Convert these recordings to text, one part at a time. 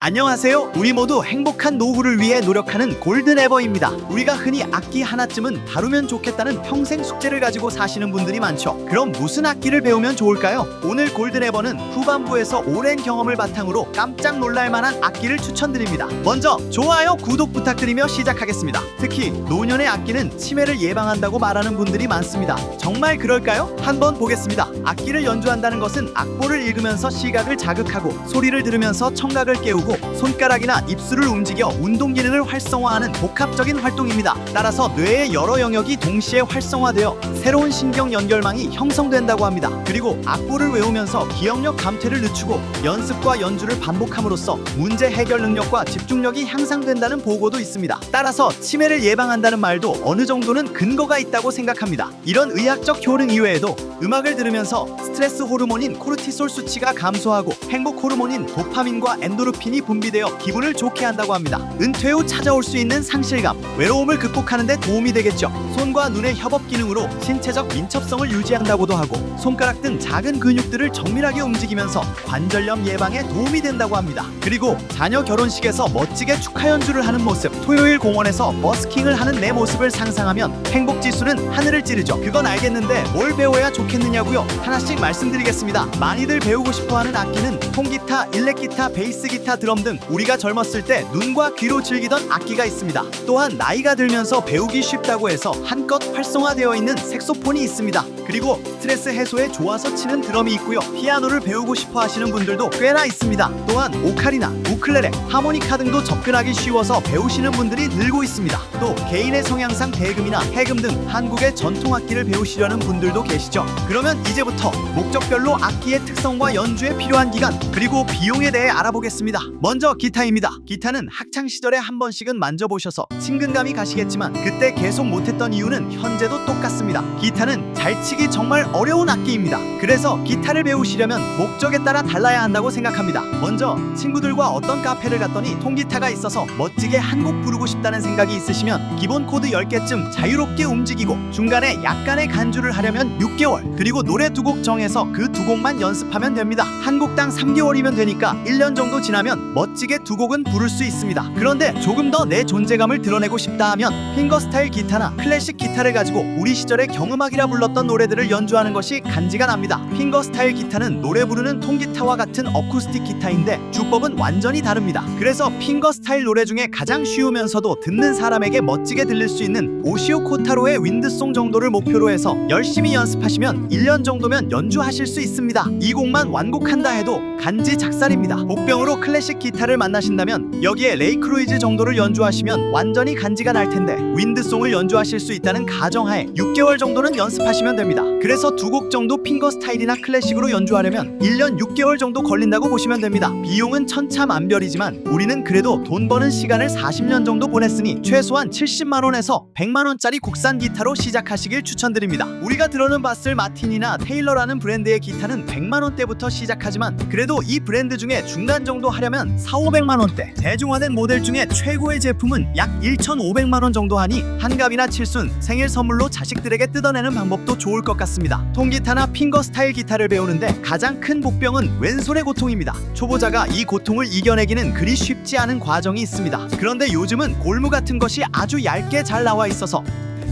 안녕하세요. 우리 모두 행복한 노후를 위해 노력하는 골든에버입니다. 우리가 흔히 악기 하나쯤은 다루면 좋겠다는 평생 숙제를 가지고 사시는 분들이 많죠. 그럼 무슨 악기를 배우면 좋을까요? 오늘 골든에버는 후반부에서 오랜 경험을 바탕으로 깜짝 놀랄 만한 악기를 추천드립니다. 먼저 좋아요, 구독 부탁드리며 시작하겠습니다. 특히 노년의 악기는 치매를 예방한다고 말하는 분들이 많습니다. 정말 그럴까요? 한번 보겠습니다. 악기를 연주한다는 것은 악보를 읽으면서 시각을 자극하고 소리를 들으면서 청각을 깨우고 손가락이나 입술을 움직여 운동 기능을 활성화하는 복합적인 활동입니다. 따라서 뇌의 여러 영역이 동시에 활성화되어 새로운 신경 연결망이 형성된다고 합니다. 그리고 악보를 외우면서 기억력 감퇴를 늦추고 연습과 연주를 반복함으로써 문제 해결 능력과 집중력이 향상된다는 보고도 있습니다. 따라서 치매를 예방한다는 말도 어느 정도는 근거가 있다고 생각합니다. 이런 의학적 효능 이외에도 음악을 들으면서 스트레스 호르몬인 코르티솔 수치가 감소하고 행복 호르몬인 도파민과 엔도르핀이 분비되어 기분을 좋게 한다고 합니다. 은퇴 후 찾아올 수 있는 상실감, 외로움을 극복하는 데 도움이 되겠죠. 손과 눈의 협업 기능으로 신체적 민첩성을 유지한다고도 하고 손가락 등 작은 근육들을 정밀하게 움직이면서 관절염 예방에 도움이 된다고 합니다. 그리고 자녀 결혼식에서 멋지게 축하 연주를 하는 모습, 토요일 공원에서 버스킹을 하는 내 모습을 상상하면 행복지수는 하늘을 찌르죠. 그건 알겠는데 뭘 배워야 좋겠느냐고요? 하나씩 말씀드리겠습니다. 많이들 배우고 싶어하는 악기는 통기타, 일렉기타, 베이스기타, 드럼 등 우리가 젊었을 때 눈과 귀로 즐기던 악기가 있습니다. 또한 나이가 들면서 배우기 쉽다고 해서 한껏 활성화되어 있는 색소폰이 있습니다. 그리고 스트레스 해소에 좋아서 치는 드럼이 있고요. 피아노를 배우고 싶어 하시는 분들도 꽤나 있습니다. 또한 오카리나, 우클렐레, 하모니카 등도 접근하기 쉬워서 배우시는 분들이 늘고 있습니다. 또 개인의 성향상 대금이나 해금 등 한국의 전통악기를 배우시려는 분들도 계시죠. 그러면 이제부터 목적별로 악기의 특성과 연주에 필요한 기간 그리고 비용에 대해 알아보겠습니다. 먼저 기타입니다. 기타는 학창시절에 한 번씩은 만져보셔서 친근감이 가시겠지만 그때 계속 못했던 이유는 현재도 똑같습니다. 기타는 잘 치기 정말 어려운 악기입니다. 그래서 기타를 배우시려면 목적에 따라 달라야 한다고 생각합니다. 먼저 친구들과 어떤 카페를 갔더니 통기타가 있어서 멋지게 한 곡 부르고 싶다는 생각이 있으시면 기본 코드 10개쯤 자유롭게 움직이고 중간에 약간의 간주를 하려면 6개월, 그리고 노래 2곡 정해서 그 2곡만 연습하면 됩니다. 한 곡당 3개월이면 되니까 1년 정도 지나면 멋지게 2곡은 부를 수 있습니다. 그런데 조금 더 내 존재감을 드러내고 싶다 하면 핑거스타일 기타나 클래식 기타를 가지고 우리 시절의 경음악이라 불렀던 노래들을 연주하는 것이 간지가 납니다. 핑거스타일 기타는 노래 부르는 통기타와 같은 어쿠스틱 기타인데 주법은 완전히 다릅니다. 그래서 핑거스타일 노래 중에 가장 쉬우면서도 듣는 사람에게 멋지게 들릴 수 있는 오시오 코타로의 윈드송 정도를 목표로 해서 열심히 연습하시면 1년 정도면 연주하실 수 있습니다. 이 곡만 완곡한다 해도 간지 작살입니다. 복병으로 클래식 기타를 만나신다면 여기에 레이 크루이즈 정도를 연주하시면 완전히 간지가 날 텐데 윈드송을 연주하실 수 있다는 가정하에 6개월 정도는 연습하시면 됩니다. 그래서 2곡 정도 핑거스타일이나 클래식으로 연주하려면 1년 6개월 정도 걸린다고 보시면 됩니다. 비용은 천차만별이지만 우리는 그래도 돈 버는 시간을 40년 정도 보냈으니 최소한 70만원에서 100만원짜리 국산 기타로 시작하시길 추천드립니다. 우리가 들어는 봤을 마틴이나 테일러라는 브랜드의 기타는 100만원대부터 시작하지만 그래도 이 브랜드 중에 중간 정도 하려면 4,500만원대, 대중화된 모델 중에 최고의 제품은 약 1,500만원 정도 하니 한갑이나 칠순, 생일 선물로 자식들에게 뜯어내는 방법도 좋을 것 같습니다. 통기타나 핑거스타일 기타를 배우는데 가장 큰 복병은 왼손의 고통입니다. 초보자가 이 고통을 이겨내기는 그리 쉽지 않은 과정이 있습니다. 그런데 요즘은 골무 같은 것이 아주 얇게 잘 나와 있어서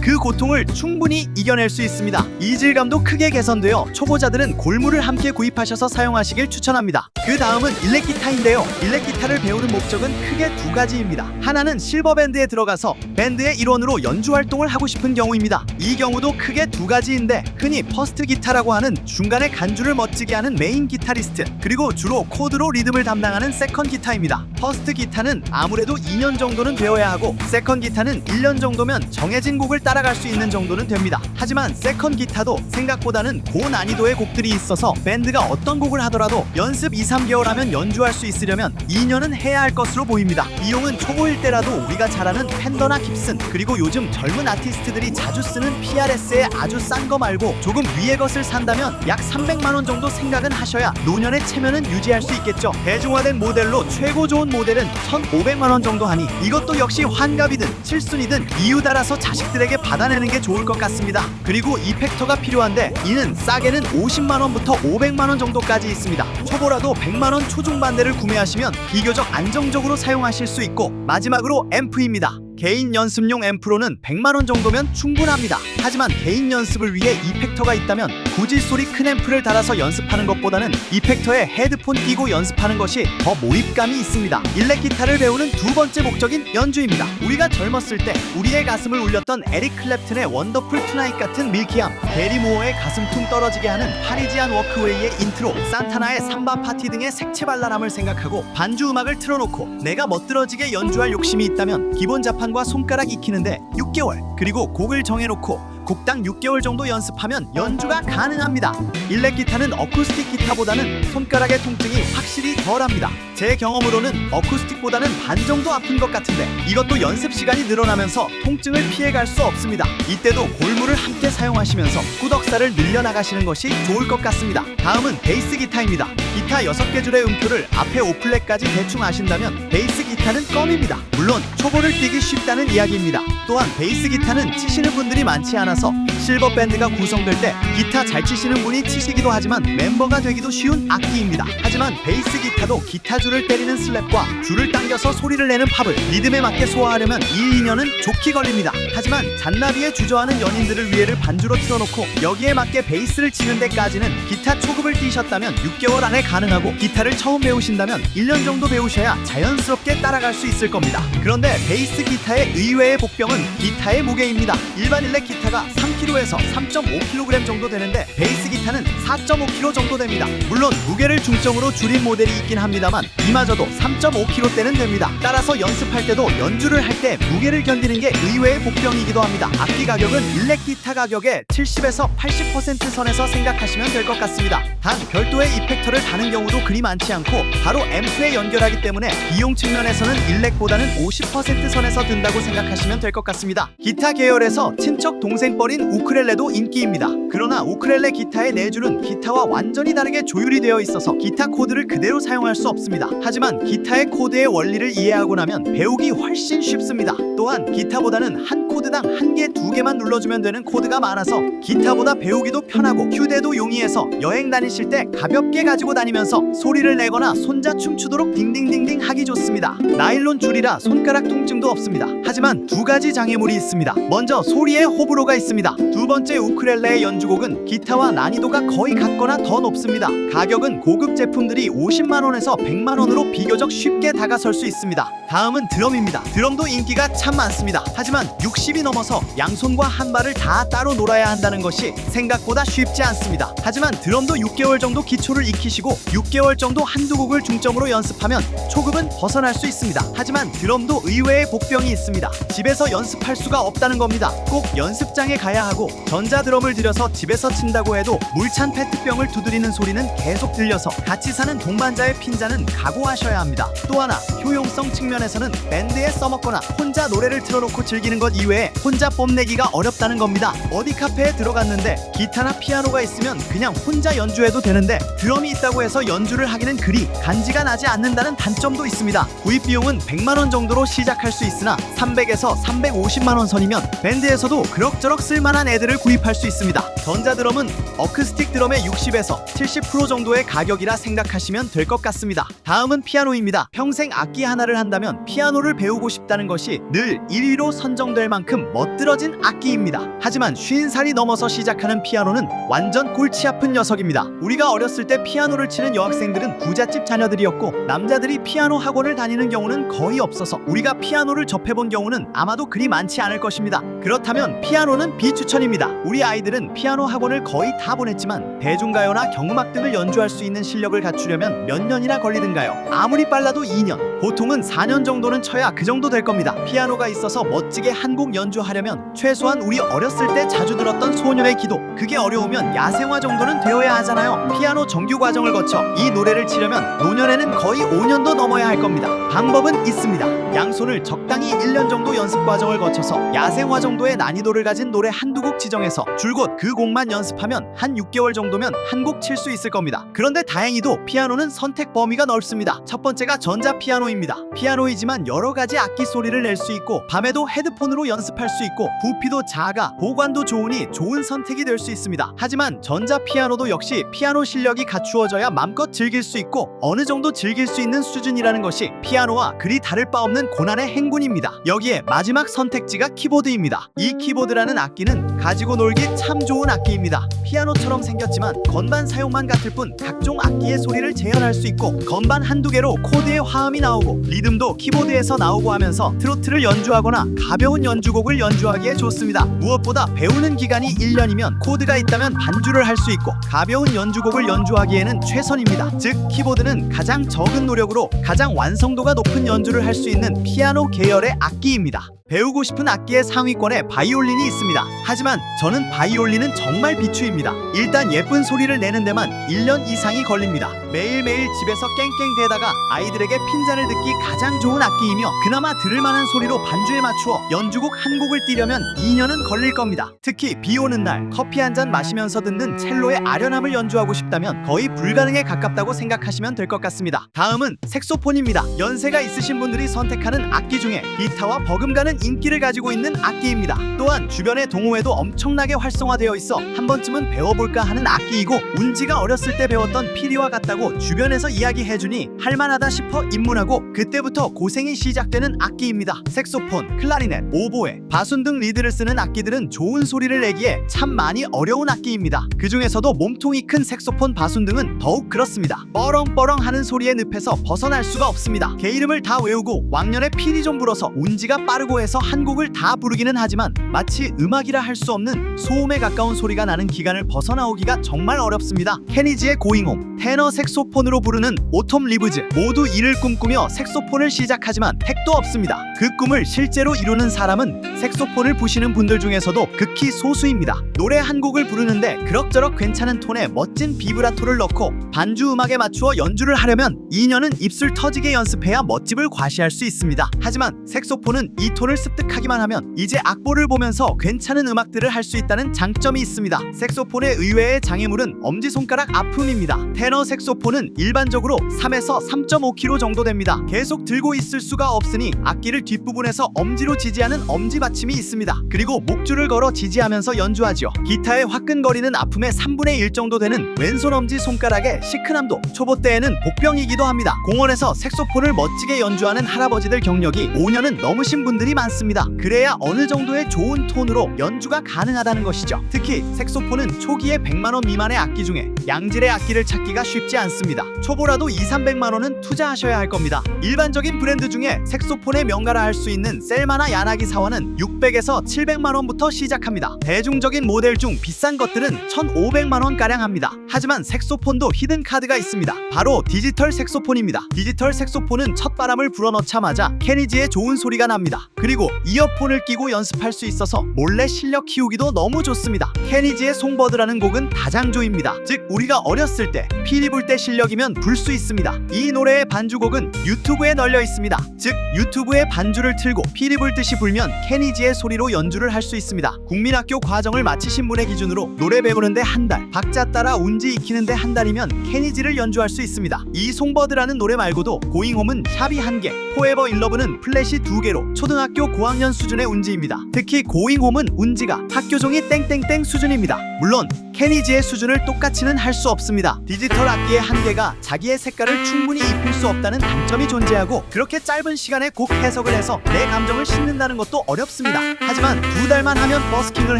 그 고통을 충분히 이겨낼 수 있습니다. 이질감도 크게 개선되어 초보자들은 골무를 함께 구입하셔서 사용하시길 추천합니다. 그 다음은 일렉기타인데요. 일렉기타를 배우는 목적은 크게 2가지입니다. 하나는 실버밴드에 들어가서 밴드의 일원으로 연주 활동을 하고 싶은 경우입니다. 이 경우도 크게 2가지인데 흔히 퍼스트 기타라고 하는 중간에 간주를 멋지게 하는 메인 기타리스트, 그리고 주로 코드로 리듬을 담당하는 세컨 기타입니다. 퍼스트 기타는 아무래도 2년 정도는 배워야 하고 세컨 기타는 1년 정도면 정해진 곡을 따라갈 수 있는 정도는 됩니다. 하지만 세컨 기타도 생각보다는 고난이도의 곡들이 있어서 밴드가 어떤 곡을 하더라도 연습 2-3개월 하면 연주할 수 있으려면 2년은 해야 할 것으로 보입니다. 비용은 초보일 때라도 우리가 잘 아는 펜더나 깁슨, 그리고 요즘 젊은 아티스트들이 자주 쓰는 PRS의 아주 싼 거 말고 조금 위의 것을 산다면 약 300만원 정도 생각은 하셔야 노년의 체면은 유지할 수 있겠죠. 대중화된 모델로 최고 좋은 모델은 1,500만원 정도 하니 이것도 역시 환갑이든 칠순이든 이유 따라서 자식들에게 받아내는 게 좋을 것 같습니다. 그리고 이펙터가 필요한데 이는 싸게는 50만원부터 500만원 정도까지 있습니다. 초보라도 100만원 초중반대를 구매하시면 비교적 안정적으로 사용하실 수 있고, 마지막으로 앰프입니다. 개인 연습용 앰프로는 100만원 정도면 충분합니다. 하지만 개인 연습을 위해 이펙터가 있다면 굳이 소리 큰 앰프를 달아서 연습하는 것보다는 이펙터에 헤드폰 끼고 연습하는 것이 더 몰입감이 있습니다. 일렉 기타를 배우는 두 번째 목적인 연주입니다. 우리가 젊었을 때 우리의 가슴을 울렸던 에릭 클랩튼의 원더풀 투나잇 같은 밀키함, 베리 무어의 가슴 퉁 떨어지게 하는 파리지안 워크웨이의 인트로, 산타나의 삼바 파티 등의 색채발랄함을 생각하고 반주 음악을 틀어놓고 내가 멋들어지게 연주할 욕심이 있다면 기본 자판과 손가락 익히는데 6개월, 그리고 곡을 정해놓고 곡당 6개월 정도 연습하면 연주가 가능합니다. 일렉 기타는 어쿠스틱 기타보다는 손가락의 통증이 확실히 덜합니다. 제 경험으로는 어쿠스틱보다는 반 정도 아픈 것 같은데 이것도 연습 시간이 늘어나면서 통증을 피해갈 수 없습니다. 이때도 골무를 함께 사용하시면서 꾸덕사를 늘려나가시는 것이 좋을 것 같습니다. 다음은 베이스 기타입니다. 기타 6개 줄의 음표를 앞에 5플랫까지 대충 아신다면 베이스 기타는 껌입니다. 물론 초보를 뛰기 쉽다는 이야기입니다. 또한 베이스 기타는 치시는 분들이 많지 않아서 실버 밴드가 구성될 때 기타 잘 치시는 분이 치시기도 하지만 멤버가 되기도 쉬운 악기입니다. 하지만 베이스 기타도 기타 줄을 때리는 슬랩과 줄을 당겨서 소리를 내는 팝을 리듬에 맞게 소화하려면 이 인연은 좋게 걸립니다. 하지만 잔나비에 주저하는 연인들을 위해를 반주로 틀어놓고 여기에 맞게 베이스를 치는 데까지는 기타 초급을 뛰셨다면 6개월 안에 가능하고, 기타를 처음 배우신다면 1년 정도 배우셔야 자연스럽게 따라갈 수 있을 겁니다. 그런데 베이스 기타의 의외의 복병은 기타의 무게입니다. 일반 일렉 기타가 3kg에서 3.5kg 정도 되는데 베이스 기타는 4.5kg 정도 됩니다. 물론 무게를 중점으로 줄인 모델이 있긴 합니다만 이마저도 3.5kg대는 됩니다. 따라서 연습할 때도 연주를 할 때 무게를 견디는 게 의외의 복병이기도 합니다. 악기 가격은 일렉 기타 가격의 70에서 80% 선에서 생각하시면 될 것 같습니다. 단 별도의 이펙터를 다는 경우도 그리 많지 않고 바로 앰프에 연결하기 때문에 비용 측면에서는 일렉보다는 50% 선에서 든다고 생각하시면 될 것 같습니다. 기타 계열에서 친척 동생뻘인 우크렐레도 인기입니다. 그러나 우크렐레 기타의 내줄은 기타와 완전히 다르게 조율이 되어 있어서 기타 코드를 그대로 사용할 수 없습니다. 하지만 기타의 코드의 원리를 이해하고 나면 배우기 훨씬 쉽습니다. 또한 기타보다는 한 코드당 한 개, 두 개만 눌러주면 되는 코드가 많아서 기타보다 배우기도 편하고 휴대도 용이해서 여행 다니실 때 가볍게 가지고 다니면서 소리를 내거나 손자 춤추도록 딩딩딩딩 하기 좋습니다. 나일론 줄이라 손가락 통증도 없습니다. 하지만 두 가지 장애물이 있습니다. 먼저 소리에 호불호가 있습니다. 두 번째, 우크렐레의 연주곡은 기타와 난이도가 거의 같거나 더 높습니다. 가격은 고급 제품들이 50만원에서 100만원으로 비교적 쉽게 다가설 수 있습니다. 다음은 드럼입니다. 드럼도 인기가 참 많습니다. 하지만 60이 넘어서 양손과 한 발을 다 따로 놀아야 한다는 것이 생각보다 쉽지 않습니다. 하지만 드럼도 6개월 정도 기초를 익히시고 6개월 정도 한두 곡을 중점으로 연습하면 초급은 벗어날 수 있습니다. 하지만 드럼도 의외의 복병이 있습니다. 집에서 연습할 수가 없다는 겁니다. 꼭 연습장에 가야 하고, 전자드럼을 들여서 집에서 친다고 해도 물찬 페트병을 두드리는 소리는 계속 들려서 같이 사는 동반자의 핀잔은 각오하셔야 합니다. 또 하나, 효용성 측면에서는 밴드에 써먹거나 혼자 노래를 틀어놓고 즐기는 것 이외에 혼자 뽐내기가 어렵다는 겁니다. 어디 카페에 들어갔는데 기타나 피아노가 있으면 그냥 혼자 연주해도 되는데 드럼이 있다고 해서 연주를 하기는 그리 간지가 나지 않는다는 단점도 있습니다. 구입 비용은 100만원 정도로 시작할 수 있으나 300에서 350만원 선이면 밴드에서도 그럭저럭 쓸만한 애들을 구입할 수 있습니다. 전자드럼은 어쿠스틱 드럼의 60에서 70% 정도의 가격이라 생각하시면 될 것 같습니다. 다음은 피아노입니다. 평생 악기 하나를 한다면 피아노를 배우고 싶다는 것이 늘 1위로 선정될 만큼 멋들어진 악기입니다. 하지만 50살이 넘어서 시작하는 피아노는 완전 골치 아픈 녀석입니다. 우리가 어렸을 때 피아노를 치는 여학생들은 부잣집 자녀들이었고 남자들이 피아노 학원을 다니는 경우는 거의 없어서 우리가 피아노를 접해본 경우는 아마도 그리 많지 않을 것입니다. 그렇다면 피아노는 비추천입니다. 우리 아이들은 피아노 학원을 거의 다 보냈지만 대중가요나 경음악 등을 연주할 수 있는 실력을 갖추려면 몇 년이나 걸리든가요? 아무리 빨라도 2년, 보통은 4년 정도는 쳐야 그 정도 될 겁니다. 피아노가 있어서 멋지게 한 곡 연주하려면 최소한 우리 어렸을 때 자주 들었던 소년의 기도, 그게 어려우면 야생화 정도는 되어야 하잖아요. 피아노 정규 과정을 거쳐 이 노래를 치려면 노년에는 거의 5년도 넘어야 할 겁니다. 방법은 있습니다. 양손을 적당히 1년 정도 연습 과정을 거쳐서 야생화 정도의 난이도를 가진 노래 한두 곡 지정해서 줄곧 그 곡 곡만 연습하면 한 6개월 정도면 한 곡 칠 수 있을 겁니다. 그런데 다행히도 피아노는 선택 범위가 넓습니다. 첫 번째가 전자 피아노입니다. 피아노이지만 여러 가지 악기 소리를 낼 수 있고 밤에도 헤드폰으로 연습할 수 있고 부피도 작아 보관도 좋으니 좋은 선택이 될 수 있습니다. 하지만 전자 피아노도 역시 피아노 실력이 갖추어져야 맘껏 즐길 수 있고 어느 정도 즐길 수 있는 수준이라는 것이 피아노와 그리 다를 바 없는 고난의 행군입니다. 여기에 마지막 선택지가 키보드입니다. 이 키보드라는 악기는 가지고 놀기 참 좋은 악기입니다. 피아노처럼 생겼지만 건반 사용만 같을 뿐 각종 악기의 소리를 재현할 수 있고 건반 한두 개로 코드의 화음이 나오고 리듬도 키보드에서 나오고 하면서 트로트를 연주하거나 가벼운 연주곡을 연주하기에 좋습니다. 무엇보다 배우는 기간이 1년이면 코드가 있다면 반주를 할 수 있고 가벼운 연주곡을 연주하기에는 최선입니다. 즉 키보드는 가장 적은 노력으로 가장 완성도가 높은 연주를 할 수 있는 피아노 계열의 악기입니다. 배우고 싶은 악기의 상위권에 바이올린이 있습니다. 하지만 저는 바이올린은 정말 비추입니다. 일단 예쁜 소리를 내는 데만 1년 이상이 걸립니다. 매일매일 집에서 깽깽대다가 아이들에게 핀잔을 듣기 가장 좋은 악기이며 그나마 들을 만한 소리로 반주에 맞추어 연주곡 한 곡을 띄려면 2년은 걸릴 겁니다. 특히 비 오는 날 커피 한 잔 마시면서 듣는 첼로의 아련함을 연주하고 싶다면 거의 불가능에 가깝다고 생각하시면 될 것 같습니다. 다음은 색소폰입니다. 연세가 있으신 분들이 선택하는 악기 중에 기타와 버금가는 인기를 가지고 있는 악기입니다. 또한 주변의 동호회도 엄청나게 활성화되어 있어 한 번쯤은 배워볼까 하는 악기이고 운지가 어렸을 때 배웠던 피리와 같다고 주변에서 이야기해주니 할만하다 싶어 입문하고 그때부터 고생이 시작되는 악기입니다. 색소폰, 클라리넷, 오보에, 바순 등 리드를 쓰는 악기들은 좋은 소리를 내기에 참 많이 어려운 악기입니다. 그 중에서도 몸통이 큰 색소폰, 바순 등은 더욱 그렇습니다. 뻐렁뻐렁 하는 소리의 늪에서 벗어날 수가 없습니다. 개 이름을 다 외우고 왕년에 피리 좀 불어서 운지가 빠르고 해서 한 곡을 다 부르기는 하지만 마치 음악이라 할 수 없는 소음에 가까운 소리가 나는 기간을 벗어나오기가 정말 어렵습니다. 케니지의 고잉홈, 테너 색소폰으로 부르는 오톰 리브즈 모두 이를 꿈꾸며 색소폰을 시작하지만 택도 없습니다. 그 꿈을 실제로 이루는 사람은 색소폰을 부시는 분들 중에서도 극히 소수입니다. 노래 한 곡을 부르는데 그럭저럭 괜찮은 톤에 멋진 비브라토를 넣고 반주 음악에 맞추어 연주를 하려면 2년은 입술 터지게 연습해야 멋집을 과시할 수 있습니다. 하지만 색소폰은 이 톤을 습득하기만 하면 이제 악보를 보면서 괜찮은 음악들을 할 수 있다는 장점이 있습니다. 색소폰의 의외의 장애물은 엄지손가락 아픔입니다. 테너 색소폰은 일반적으로 3에서 3.5kg 정도 됩니다. 계속 들고 있을 수가 없으니 악기를 뒷부분에서 엄지로 지지하는 엄지받침이 있습니다. 그리고 목줄을 걸어 지지하면서 연주하죠. 기타의 화끈거리는 아픔의 3분의 1 정도 되는 왼손 엄지 손가락의 시큰함도 초보 때에는 복병이기도 합니다. 공원에서 색소폰을 멋지게 연주하는 할아버지들 경력이 5년은 넘으신 분들이 많습니다. 그래야 어느 정도의 좋은 톤으로 연주가 가능하다는 것이죠. 특히 색소폰은 초기에 100만원 미만의 악기 중에 양질의 악기를 찾기가 쉽지 않습니다. 초보라도 200~300만원은 투자하셔야 할 겁니다. 일반적인 브랜드 중에 색소폰의 명가라 할 수 있는 셀마나 야나기 사와는 600에서 700만원부터 시작합니다. 대중적인 모델 중 비싼 것들은 1500만원가량 합니다. 하지만 색소폰도 히든 카드가 있습니다. 바로 디지털 색소폰입니다. 디지털 색소폰은 첫 바람을 불어넣자마자 케니지의 좋은 소리가 납니다. 그리고 이어폰을 끼고 연습할 수 있어서 몰래 실력 키우기도 너무 좋습니다. 케니지의 송버드라는 곡은 다장조입니다. 즉 우리가 어렸을 때 피리 불 때 실력이면 불 수 있습니다. 이 노래의 반주곡은 유튜브에 널려 있습니다. 즉 유튜브에 반주를 틀고 피리 불듯이 불면 케니지의 소리로 연주를 할 수 있습니다. 국민학교 과정을 마치신 분의 기준으로 노래 배우는데 한 달, 박자 따라 운지 익히는데 한 달이면 케니지를 연주할 수 있습니다. 이 송버드라는 노래 말고도 고잉홈은 샵이 1개, 포에버 인러브는 플랫이 2개로 초등학교 고학년 수준의 운지입니다. 특히 고잉홈은 운지가 학교종이 땡땡땡 수준입니다. 물론 케니지의 수준을 똑같이는 할 수 없습니다. 디지털 악기의 한계가 자기의 색깔을 충분히 입힐 수 없다는 단점이 존재하고 그렇게 짧은 시간에 곡 해석을 해서 내 감정을 싣는다는 것도 어렵습니다. 하지만 2달만 하면 버스킹을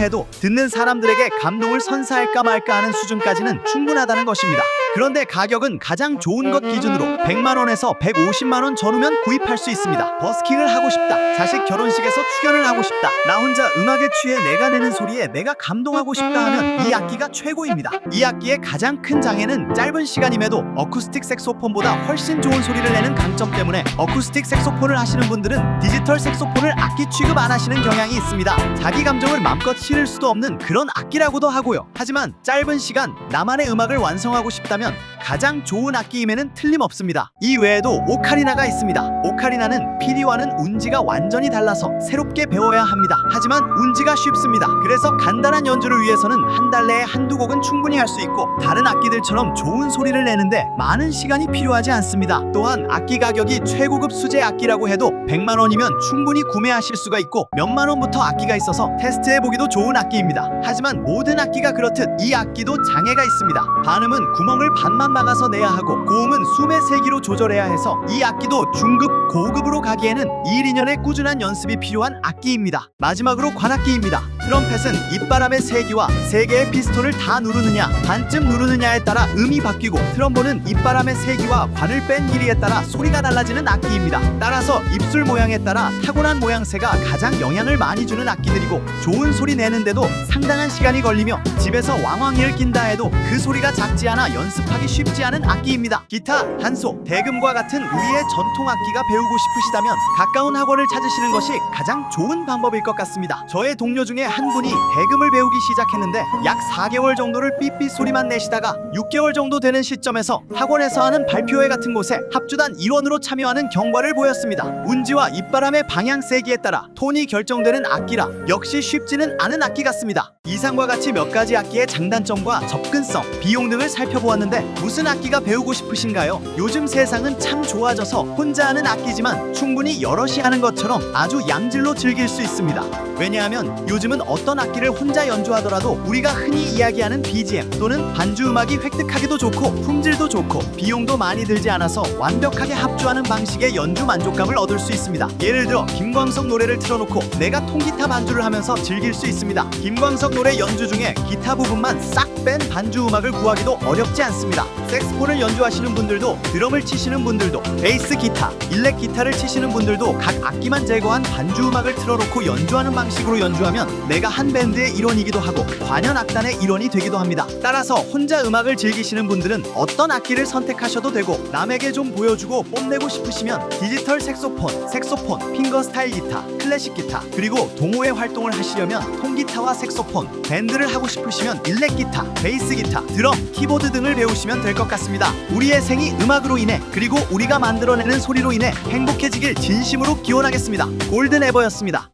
해도 듣는 사람들에게 감동을 선사할까 말까 하는 수준까지는 충분하다는 것입니다. 그런데 가격은 가장 좋은 것 기준으로 100만원에서 150만원 전후면 구입할 수 있습니다. 버스킹을 하고 싶다, 자식 결혼식에서 출연을 하고 싶다, 나 혼자 음악에 취해 내가 내는 소리에 내가 감동하고 싶다 하면 이 악기가 최고입니다. 이 악기의 가장 큰 장애는 짧은 시간임에도 어쿠스틱 색소폰보다 훨씬 좋은 소리를 내는 강점 때문에 어쿠스틱 색소폰을 하시는 분들은 디지털 색소폰을 악기 취급 안 하시는 경향이 있습니다. 자기 감정을 맘껏 실을 수도 없는 그런 악기라고도 하고요. 하지만 짧은 시간 나만의 음악을 완성하고 싶다면 가장 좋은 악기임에는 틀림없습니다. 이 외에도 오카리나가 있습니다. 오카리나는 피리와는 운지가 완전히 달라서 새롭게 배워야 합니다. 하지만 운지가 쉽습니다. 그래서 간단한 연주를 위해서는 한 달 내에 한두 곡은 충분히 할 수 있고 다른 악기들처럼 좋은 소리를 내는데 많은 시간이 필요하지 않습니다. 또한 악기 가격이 최고급 수제 악기라고 해도 100만 원이면 충분히 구매하실 수가 있고 몇만 원부터 악기가 있어서 테스트해보기도 좋은 악기입니다. 하지만 모든 악기가 그렇듯 이 악기도 장애가 있습니다. 반음은 구멍을 반만 막아서 내야 하고 고음은 숨의 세기로 조절해야 해서 이 악기도 중급, 고급으로 가기에는 1, 2년의 꾸준한 연습이 필요한 악기입니다. 마지막으로 관악기입니다. 트럼펫은 입바람의 세기와 3개의 피스톤을 다 누르느냐 반쯤 누르느냐에 따라 음이 바뀌고 트럼본은 입바람의 세기와 관을 뺀 길이에 따라 소리가 달라지는 악기입니다. 따라서 입술 모양에 따라 타고난 모양새가 가장 영향을 많이 주는 악기들이고 좋은 소리 내는데도 상당한 시간이 걸리며 집에서 왕왕이를 낀다 해도 그 소리가 작지 않아 연습하기 쉽지 않은 악기입니다. 기타, 단소, 대금과 같은 우리의 전통 악기가 배우고 싶으시다면 가까운 학원을 찾으시는 것이 가장 좋은 방법일 것 같습니다. 저의 동료 중에 한 분이 대금을 배우기 시작했는데 약 4개월 정도를 삐삐 소리만 내시다가 6개월 정도 되는 시점에서 학원에서 하는 발표회 같은 곳에 합주단 일원으로 참여하는 경과를 보였습니다. 운지와 입바람의 방향 세기에 따라 톤이 결정되는 악기라 역시 쉽지는 않은 악기 같습니다. 이상과 같이 몇 가지 악기의 장단점과 접근성, 비용 등을 살펴보았는데 무슨 악기가 배우고 싶으신가요? 요즘 세상은 참 좋아져서 혼자 하는 악기지만 충분히 여럿이 하는 것처럼 아주 양질로 즐길 수 있습니다. 왜냐하면 요즘은 어떤 악기를 혼자 연주하더라도 우리가 흔히 이야기하는 BGM 또는 반주 음악이 획득하기도 좋고 품질도 좋고 비용도 많이 들지 않아서 완벽하게 합주하는 방식의 연주 만족감을 얻을 수 있습니다. 예를 들어 김광석 노래를 틀어놓고 내가 통기타 반주를 하면서 즐길 수 있습니다. 김광석 노래 연주 중에 기타 부분만 싹 뺀 반주 음악을 구하기도 어렵지 않습니다. 색스폰을 연주하시는 분들도 드럼을 치시는 분들도 베이스 기타, 일렉 기타를 치시는 분들도 각 악기만 제거한 반주 음악을 틀어놓고 연주하는 방식으로 연주하면 내가 한 밴드의 일원이기도 하고 관현 악단의 일원이 되기도 합니다. 따라서 혼자 음악을 즐기시는 분들은 어떤 악기를 선택하셔도 되고 남에게 좀 보여주고 뽐내고 싶으시면 디지털 색소폰, 핑거 스타일 기타, 클래식 기타 그리고 동호회 활동을 하시려면 통기타와 색소폰, 밴드를 하고 싶으시면 일렉 기타, 베이스 기타, 드럼, 키보드 등을 배우시면 될 것 같습니다. 우리의 생이 음악으로 인해 그리고 우리가 만들어내는 소리로 인해 행복해지길 진심으로 기원하겠습니다. 골든 에버였습니다.